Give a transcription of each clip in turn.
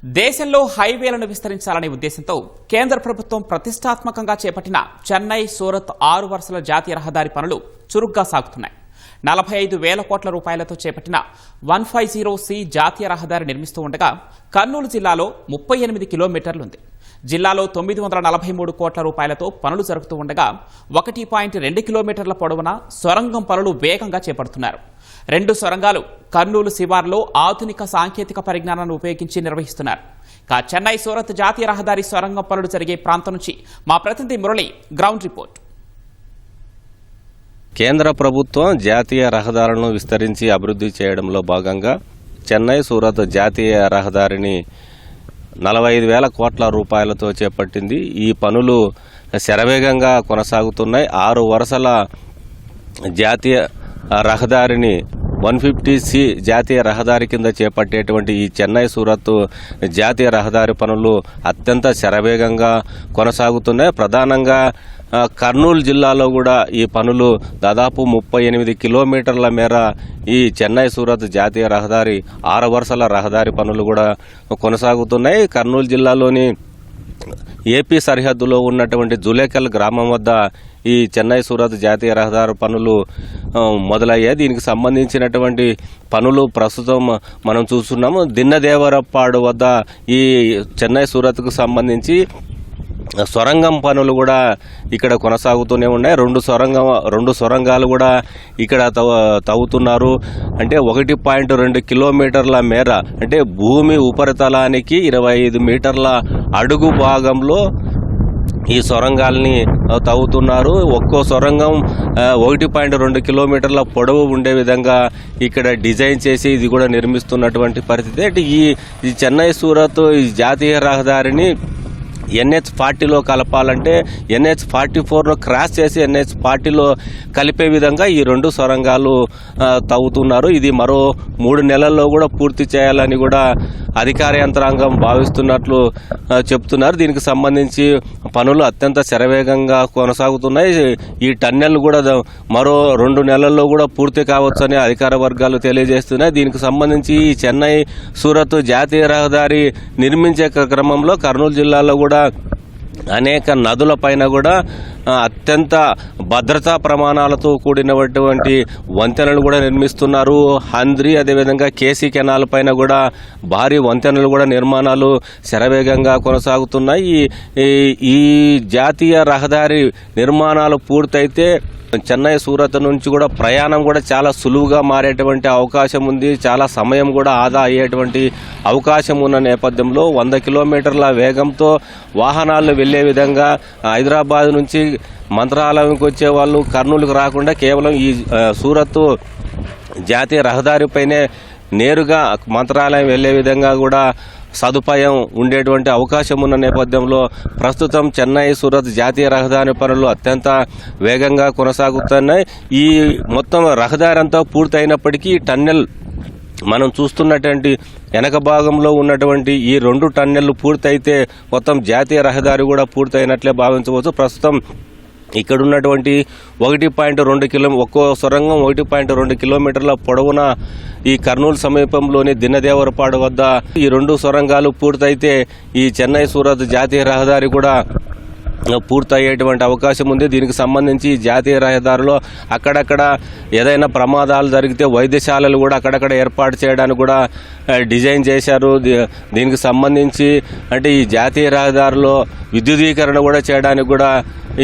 దేశంలో హైవేలను విస్తరించాలనే ఉద్దేశంతో కేంద్ర ప్రభుత్వం ప్రతిష్టాత్మకంగా చేపట్టిన చెన్నై సూరత్ 6 వరుసల జాతీయ రహదారి పనులు చురుగ్గా సాగుతున్నాయి. 45,000 కోట్ల రూపాయలతో చేపట్టిన 150C జాతీయ రహదారి నిర్మిస్తూ ఉండగా కర్నూలు జిల్లాలో 38 కిలోమీటర్లుంది. జిల్లాలో 943 కోట్ల రూపాయలతో పనులు జరుగుతూ ఉండగా 1.2 కిలోమీటర్ల పొడవున సొరంగం పనులు వేగంగా చేపడుతున్నారు. 2 సొరంగాలు కర్నూలు శివార్లో ఆధునిక సాంకేతిక పరిజ్ఞానాన్ని ఉపయోగించి నిర్వహిస్తున్నారు. చెన్నై సూరత్ జాతీయ రహదారి సొరంగం పనులు జరిగే ప్రాంతం నుంచి మా ప్రతినిధి మురళి గ్రౌండ్ రిపోర్ట్. కేంద్ర ప్రభుత్వం జాతీయ రహదారులను విస్తరించి అభివృద్ధి చేయడంలో భాగంగా చెన్నై సూరత్ జాతీయ రహదారిని 45,000 కోట్ల రూపాయలతో చేపట్టింది. ఈ పనులు శరవేగంగా కొనసాగుతున్నాయి. 6 వరుసల జాతీయ రహదారిని 150C జాతీయ రహదారి కింద చేపట్టేటువంటి ఈ చెన్నై సూరత్ జాతీయ రహదారి పనులు అత్యంత శరవేగంగా కొనసాగుతున్నాయి. ప్రధానంగా కర్నూలు జిల్లాలో కూడా ఈ పనులు దాదాపు 38 కిలోమీటర్ల మేర ఈ చెన్నై సూరత్ జాతీయ రహదారి 6 వరుసల రహదారి పనులు కూడా కొనసాగుతున్నాయి. కర్నూలు జిల్లాలోని ఏపీ సరిహద్దులో ఉన్నటువంటి జులేకల్ గ్రామం వద్ద ఈ చెన్నై సూరత్ జాతీయ రహదారి పనులు మొదలయ్యాయి. దీనికి సంబంధించినటువంటి పనులు ప్రస్తుతం మనం చూస్తున్నాము. దిన్నదేవరప్పాడు వద్ద ఈ చెన్నై సూరత్కు సంబంధించి సొరంగం పనులు కూడా ఇక్కడ కొనసాగుతూనే ఉన్నాయి. 2 సొరంగాలు కూడా ఇక్కడ తవ్వుతున్నారు. అంటే 1.2 కిలోమీటర్ల మేర, అంటే భూమి ఉపరితలానికి 25 మీటర్ల అడుగు భాగంలో ఈ సొరంగాల్ని తవ్వుతున్నారు. ఒక్కో సొరంగం 1.2 కిలోమీటర్ల పొడవు ఉండే విధంగా ఇక్కడ డిజైన్ చేసి ఇది కూడా నిర్మిస్తున్నటువంటి పరిస్థితి. అంటే ఈ చెన్నై సూరత్ ఈ జాతీయ రహదారిని NH40లో కలపాలంటే NH44ను క్రాస్ చేసి NH40లో కలిపే విధంగా ఈ 2 సొరంగాలు తవ్వుతున్నారు. ఇది మరో 3 నెలల్లో కూడా పూర్తి చేయాలని కూడా అధికార యంత్రాంగం భావిస్తున్నట్లు చెప్తున్నారు. దీనికి సంబంధించి పనులు అత్యంత శరవేగంగా కొనసాగుతున్నాయి. ఈ టన్నెల్ కూడా మరో 2 నెలల్లో కూడా పూర్తి కావచ్చని అధికార వర్గాలు తెలియజేస్తున్నాయి. దీనికి సంబంధించి ఈ చెన్నై సూరత్ జాతీయ రహదారి నిర్మించే క్రమంలో కర్నూలు జిల్లాలో కూడా అనేక నదుల పైన కూడా అత్యంత భద్రతా ప్రమాణాలతో కూడినటువంటి వంతెనలు కూడా నిర్మిస్తున్నారు. హంద్రి అదేవిధంగా కేసీ కెనాల్ పైన కూడా భారీ వంతెనలు కూడా నిర్మాణాలు శరవేగంగా కొనసాగుతున్నాయి. ఈ జాతీయ రహదారి నిర్మాణాలు పూర్తయితే చెన్నై సూరత్ నుంచి కూడా ప్రయాణం కూడా చాలా సులువుగా మారేటువంటి అవకాశం ఉంది. చాలా సమయం కూడా ఆదా అయ్యేటువంటి అవకాశం ఉన్న నేపథ్యంలో 100 కిలోమీటర్ల వేగంతో వాహనాలు వెళ్లే విధంగా హైదరాబాద్ నుంచి మంత్రాలయంకి వచ్చే వాళ్ళు కర్నూలుకు రాకుండా కేవలం ఈ సూరత్ జాతీయ రహదారిపైనే నేరుగా మంత్రాలయం వెళ్లే విధంగా కూడా సదుపాయం ఉండేటువంటి అవకాశం ఉన్న నేపథ్యంలో ప్రస్తుతం చెన్నై సూరత్ జాతీయ రహదారి పనులు అత్యంత వేగంగా కొనసాగుతున్నాయి. ఈ మొత్తం రహదారి అంతా పూర్తయినప్పటికీ టన్నెల్ మనం చూస్తున్నటువంటి వెనక భాగంలో ఉన్నటువంటి ఈ 2 టన్నెళ్లు పూర్తయితే మొత్తం జాతీయ రహదారి కూడా పూర్తయినట్లే భావించవచ్చు. ప్రస్తుతం ఇక్కడ ఉన్నటువంటి 1.2 ఒక్కో సొరంగం 1.2 కిలోమీటర్ల పొడవున ఈ కర్నూలు సమీపంలోని దిన్నదేవరపాడు వద్ద ఈ 2 సొరంగాలు పూర్తయితే ఈ చెన్నై సూరత్ జాతీయ రహదారి కూడా పూర్తయ్యేటువంటి అవకాశం ఉంది. దీనికి సంబంధించి జాతీయ రహదారిలో అక్కడక్కడ ఏదైనా ప్రమాదాలు జరిగితే వైద్యశాలలు కూడా అక్కడక్కడ ఏర్పాటు చేయడానికి కూడా డిజైన్ చేశారు. దీనికి సంబంధించి అంటే ఈ జాతీయ రహదారిలో విద్యుదీకరణ కూడా చేయడానికి కూడా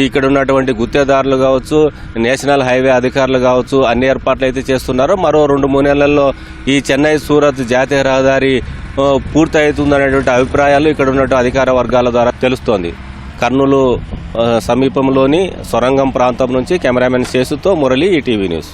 ఇక్కడ ఉన్నటువంటి గుత్తేదారులు కావచ్చు, నేషనల్ హైవే అధికారులు కావచ్చు అన్ని ఏర్పాట్లు అయితే చేస్తున్నారు. మరో 2-3 నెలల్లో ఈ చెన్నై సూరత్ జాతీయ రహదారి పూర్తవుతుందనేటువంటి అభిప్రాయాలు ఇక్కడ ఉన్నటువంటి అధికార వర్గాల ద్వారా తెలుస్తోంది. కర్నూలు సమీపంలోని సొరంగం ప్రాంతం నుంచి కెమెరామెన్ శేషుతో మురళి, ఈటీవీ న్యూస్.